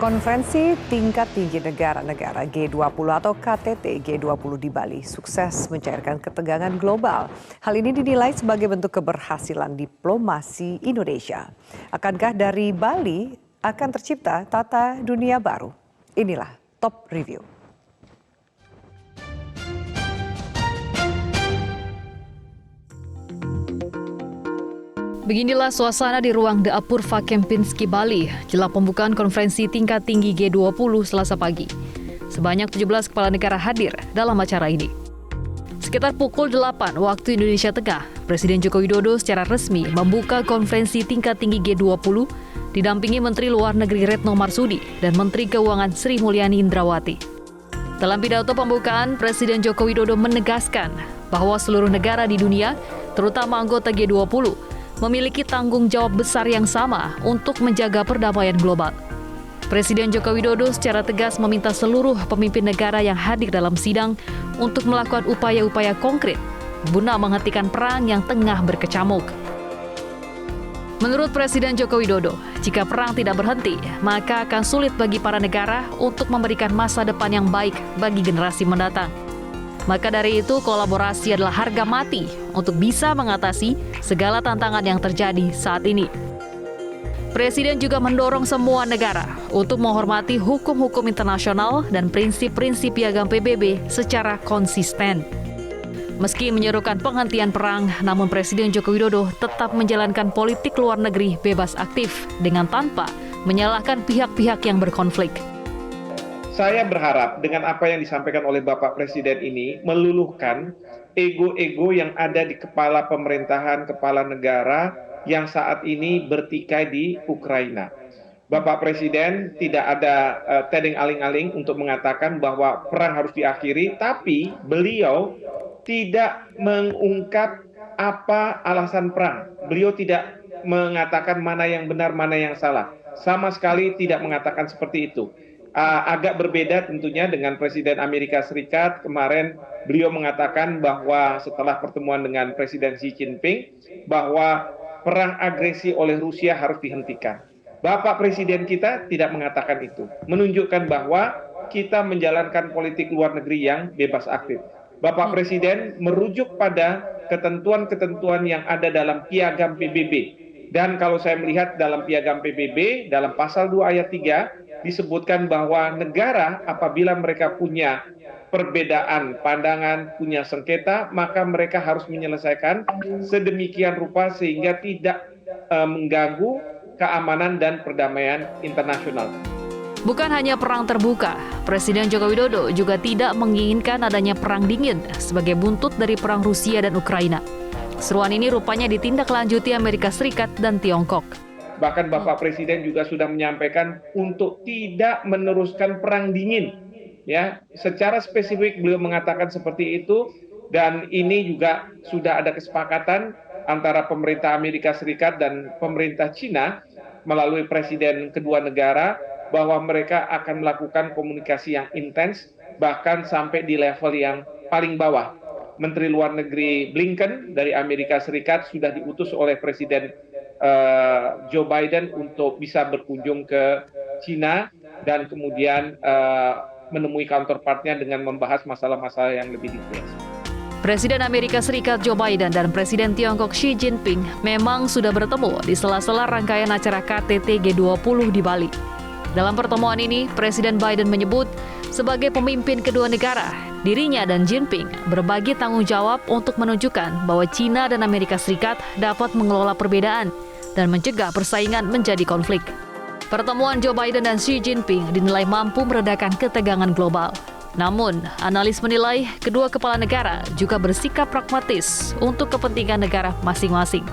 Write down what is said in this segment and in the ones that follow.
Konferensi tingkat tinggi negara-negara G20 atau KTT G20 di Bali sukses mencairkan ketegangan global. Hal ini dinilai sebagai bentuk keberhasilan diplomasi Indonesia. Akankah dari Bali akan tercipta tata dunia baru? Inilah Top Review. Beginilah suasana di ruang The Apurva Kempinski, Bali, jelang pembukaan konferensi tingkat tinggi G20 Selasa pagi. Sebanyak 17 kepala negara hadir dalam acara ini. Sekitar pukul 8 waktu Indonesia Tengah, Presiden Joko Widodo secara resmi membuka konferensi tingkat tinggi G20 didampingi Menteri Luar Negeri Retno Marsudi dan Menteri Keuangan Sri Mulyani Indrawati. Dalam pidato pembukaan, Presiden Joko Widodo menegaskan bahwa seluruh negara di dunia, terutama anggota G20, memiliki tanggung jawab besar yang sama untuk menjaga perdamaian global. Presiden Joko Widodo secara tegas meminta seluruh pemimpin negara yang hadir dalam sidang untuk melakukan upaya-upaya konkret guna menghentikan perang yang tengah berkecamuk. Menurut Presiden Joko Widodo, jika perang tidak berhenti, maka akan sulit bagi para negara untuk memberikan masa depan yang baik bagi generasi mendatang. Maka dari itu, kolaborasi adalah harga mati untuk bisa mengatasi segala tantangan yang terjadi saat ini. Presiden juga mendorong semua negara untuk menghormati hukum-hukum internasional dan prinsip-prinsip piagam PBB secara konsisten. Meski menyerukan penghentian perang, namun Presiden Joko Widodo tetap menjalankan politik luar negeri bebas aktif dengan tanpa menyalahkan pihak-pihak yang berkonflik. Saya berharap dengan apa yang disampaikan oleh Bapak Presiden ini meluluhkan ego-ego yang ada di kepala pemerintahan, kepala negara yang saat ini bertikai di Ukraina. Bapak Presiden tidak ada tedeng aling-aling untuk mengatakan bahwa perang harus diakhiri, tapi beliau tidak mengungkap apa alasan perang. Beliau tidak mengatakan mana yang benar, mana yang salah. Sama sekali tidak mengatakan seperti itu. Agak berbeda tentunya dengan Presiden Amerika Serikat. Kemarin beliau mengatakan bahwa setelah pertemuan dengan Presiden Xi Jinping bahwa perang agresi oleh Rusia harus dihentikan. Bapak Presiden kita tidak mengatakan itu, menunjukkan bahwa kita menjalankan politik luar negeri yang bebas aktif. Bapak Presiden merujuk pada ketentuan-ketentuan yang ada dalam piagam PBB. Dan kalau saya melihat dalam piagam PBB, dalam pasal 2 ayat 3, disebutkan bahwa negara apabila mereka punya perbedaan pandangan, punya sengketa, maka mereka harus menyelesaikan sedemikian rupa sehingga tidak mengganggu keamanan dan perdamaian internasional. Bukan hanya perang terbuka, Presiden Joko Widodo juga tidak menginginkan adanya perang dingin sebagai buntut dari perang Rusia dan Ukraina. Seruan ini rupanya ditindaklanjuti Amerika Serikat dan Tiongkok. Bahkan Bapak Presiden juga sudah menyampaikan untuk tidak meneruskan perang dingin. Ya, secara spesifik beliau mengatakan seperti itu, dan ini juga sudah ada kesepakatan antara pemerintah Amerika Serikat dan pemerintah Cina melalui presiden kedua negara bahwa mereka akan melakukan komunikasi yang intens bahkan sampai di level yang paling bawah. Menteri Luar Negeri Blinken dari Amerika Serikat sudah diutus oleh Presiden Joe Biden untuk bisa berkunjung ke Cina dan kemudian menemui counterpartnya dengan membahas masalah-masalah yang lebih detail. Presiden Amerika Serikat Joe Biden dan Presiden Tiongkok Xi Jinping memang sudah bertemu di sela-sela rangkaian acara KTT G20 di Bali. Dalam pertemuan ini, Presiden Biden menyebut sebagai pemimpin kedua negara, dirinya dan Jinping berbagi tanggung jawab untuk menunjukkan bahwa China dan Amerika Serikat dapat mengelola perbedaan dan mencegah persaingan menjadi konflik. Pertemuan Joe Biden dan Xi Jinping dinilai mampu meredakan ketegangan global. Namun, analis menilai kedua kepala negara juga bersikap pragmatis untuk kepentingan negara masing-masing.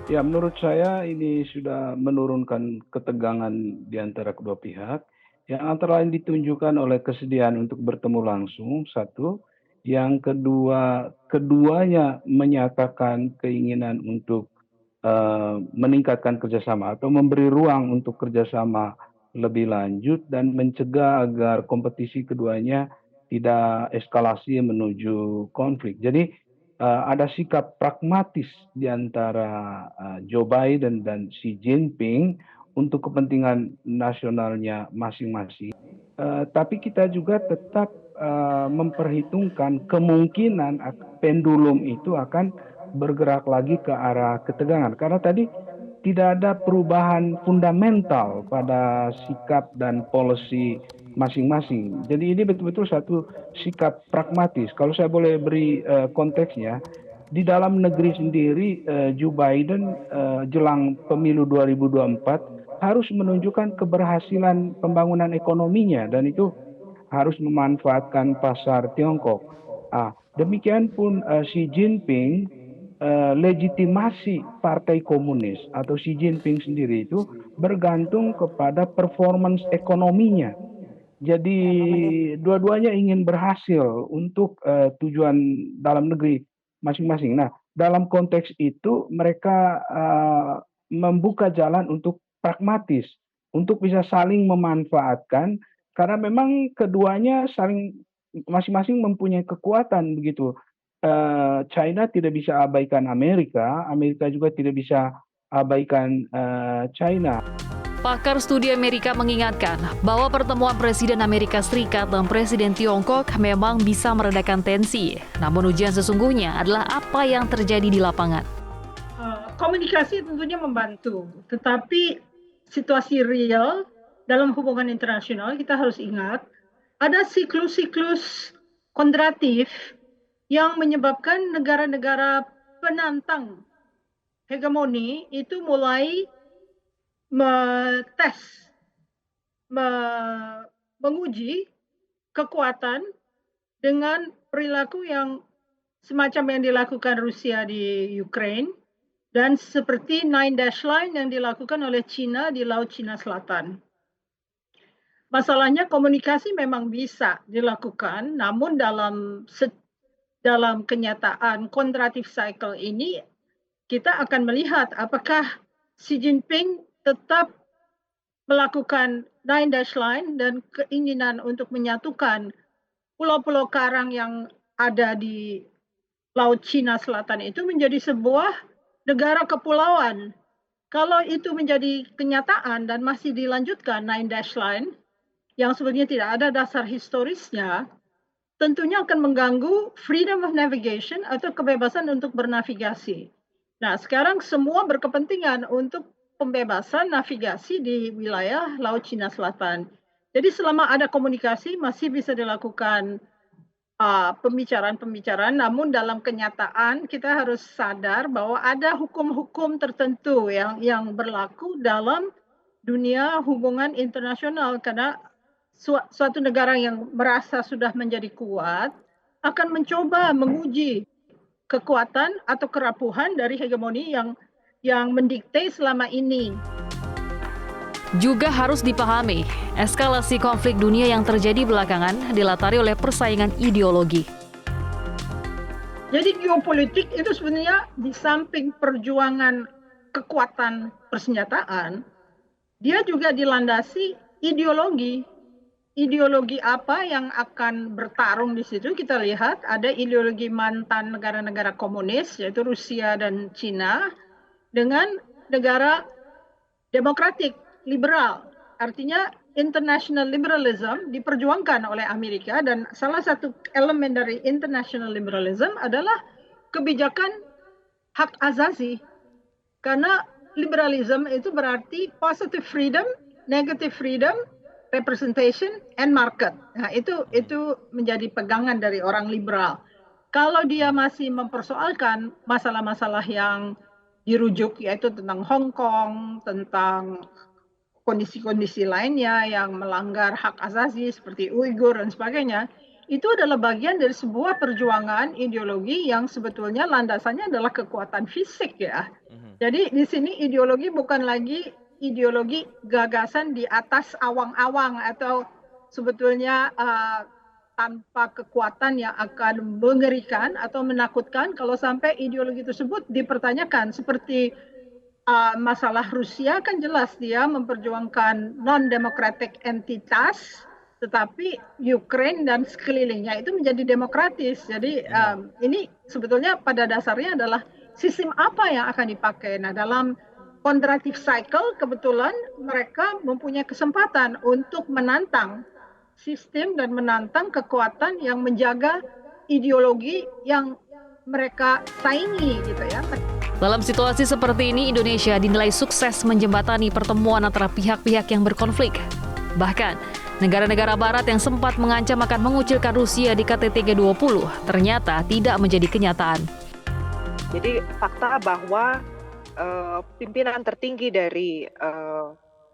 Ya, menurut saya ini sudah menurunkan ketegangan di antara kedua pihak, yang antara lain ditunjukkan oleh kesediaan untuk bertemu langsung, satu. Yang kedua, keduanya menyatakan keinginan untuk meningkatkan kerjasama atau memberi ruang untuk kerjasama lebih lanjut dan mencegah agar kompetisi keduanya tidak eskalasi menuju konflik. Jadi ada sikap pragmatis di antara Joe Biden dan Xi Jinping untuk kepentingan nasionalnya masing-masing. Tapi kita juga tetap memperhitungkan kemungkinan pendulum itu akan bergerak lagi ke arah ketegangan. Karena tadi tidak ada perubahan fundamental pada sikap dan policy masing-masing. Jadi ini betul-betul satu sikap pragmatis. Kalau saya boleh beri konteksnya, di dalam negeri sendiri Joe Biden jelang pemilu 2024 harus menunjukkan keberhasilan pembangunan ekonominya dan itu harus memanfaatkan pasar Tiongkok. Demikian pun Xi Jinping, legitimasi Partai Komunis atau Xi Jinping sendiri itu bergantung kepada performance ekonominya. Jadi dua-duanya ingin berhasil untuk tujuan dalam negeri masing-masing. Nah, dalam konteks itu mereka membuka jalan untuk pragmatis, untuk bisa saling memanfaatkan karena memang keduanya saling masing-masing mempunyai kekuatan begitu. China tidak bisa abaikan Amerika, Amerika juga tidak bisa abaikan China. Pakar studi Amerika mengingatkan bahwa pertemuan Presiden Amerika Serikat dan Presiden Tiongkok memang bisa meredakan tensi. Namun ujian sesungguhnya adalah apa yang terjadi di lapangan. Komunikasi tentunya membantu, tetapi situasi real dalam hubungan internasional kita harus ingat ada siklus-siklus kontratif yang menyebabkan negara-negara penantang hegemoni itu mulai menguji kekuatan dengan perilaku yang semacam yang dilakukan Rusia di Ukraine dan seperti Nine Dash Line yang dilakukan oleh China di Laut Cina Selatan. Masalahnya komunikasi memang bisa dilakukan, namun dalam kenyataan kontratif cycle ini kita akan melihat apakah Xi Jinping tetap melakukan Nine Dash Line dan keinginan untuk menyatukan pulau-pulau karang yang ada di Laut Cina Selatan itu menjadi sebuah negara kepulauan. Kalau itu menjadi kenyataan dan masih dilanjutkan Nine Dash Line yang sebetulnya tidak ada dasar historisnya, tentunya akan mengganggu freedom of navigation atau kebebasan untuk bernavigasi. Nah, sekarang semua berkepentingan untuk pembebasan navigasi di wilayah Laut Cina Selatan. Jadi selama ada komunikasi masih bisa dilakukan pembicaraan-pembicaraan, namun dalam kenyataan kita harus sadar bahwa ada hukum-hukum tertentu yang berlaku dalam dunia hubungan internasional karena suatu negara yang merasa sudah menjadi kuat akan mencoba menguji kekuatan atau kerapuhan dari hegemoni yang mendikte selama ini. Juga harus dipahami, eskalasi konflik dunia yang terjadi belakangan dilatari oleh persaingan ideologi. Jadi geopolitik itu sebenarnya di samping perjuangan kekuatan persenjataan, dia juga dilandasi ideologi. Ideologi apa yang akan bertarung di situ? Kita lihat ada ideologi mantan negara-negara komunis, yaitu Rusia dan Cina, dengan negara demokratik, liberal. Artinya international liberalism diperjuangkan oleh Amerika dan salah satu elemen dari international liberalism adalah kebijakan hak asasi. Karena liberalism itu berarti positive freedom, negative freedom, representation, and market. Nah, itu menjadi pegangan dari orang liberal. Kalau dia masih mempersoalkan masalah-masalah yang dirujuk, yaitu tentang Hong Kong, tentang kondisi-kondisi lainnya yang melanggar hak asasi seperti Uighur dan sebagainya, itu adalah bagian dari sebuah perjuangan ideologi yang sebetulnya landasannya adalah kekuatan fisik ya. Jadi di sini ideologi bukan lagi ideologi gagasan di atas awang-awang atau sebetulnya tanpa kekuatan yang akan mengerikan atau menakutkan kalau sampai ideologi tersebut dipertanyakan. Seperti masalah Rusia kan jelas dia memperjuangkan non-democratic entitas, tetapi Ukraine dan sekelilingnya itu menjadi demokratis. Jadi ini sebetulnya pada dasarnya adalah sistem apa yang akan dipakai. Nah, dalam quadratic cycle, kebetulan mereka mempunyai kesempatan untuk menantang sistem dan menantang kekuatan yang menjaga ideologi yang mereka saingi gitu ya. Dalam situasi seperti ini, Indonesia dinilai sukses menjembatani pertemuan antara pihak-pihak yang berkonflik. Bahkan, negara-negara barat yang sempat mengancam akan mengucilkan Rusia di KTT G20 ternyata tidak menjadi kenyataan. Jadi fakta bahwa pimpinan tertinggi dari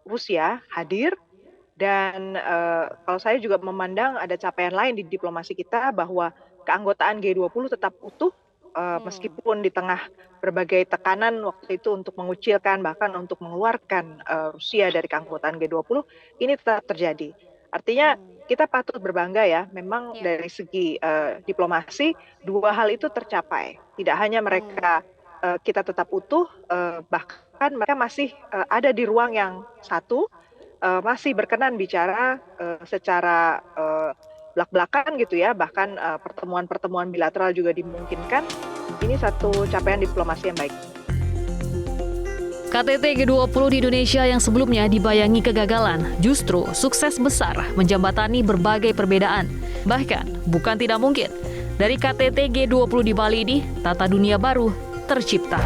Rusia hadir dan kalau saya juga memandang ada capaian lain di diplomasi kita bahwa keanggotaan G20 tetap utuh meskipun di tengah berbagai tekanan waktu itu untuk mengucilkan bahkan untuk mengeluarkan Rusia dari keanggotaan G20 ini tetap terjadi. Artinya kita patut berbangga ya, memang dari segi diplomasi dua hal itu tercapai. Tidak hanya mereka kita tetap utuh, bahkan mereka masih ada di ruang yang satu, masih berkenan bicara secara belak-belakan gitu ya, bahkan pertemuan-pertemuan bilateral juga dimungkinkan. Ini satu capaian diplomasi yang baik. KTT G20 di Indonesia yang sebelumnya dibayangi kegagalan justru sukses besar menjembatani berbagai perbedaan. Bahkan bukan tidak mungkin dari KTT G20 di Bali ini tata dunia baru tercipta.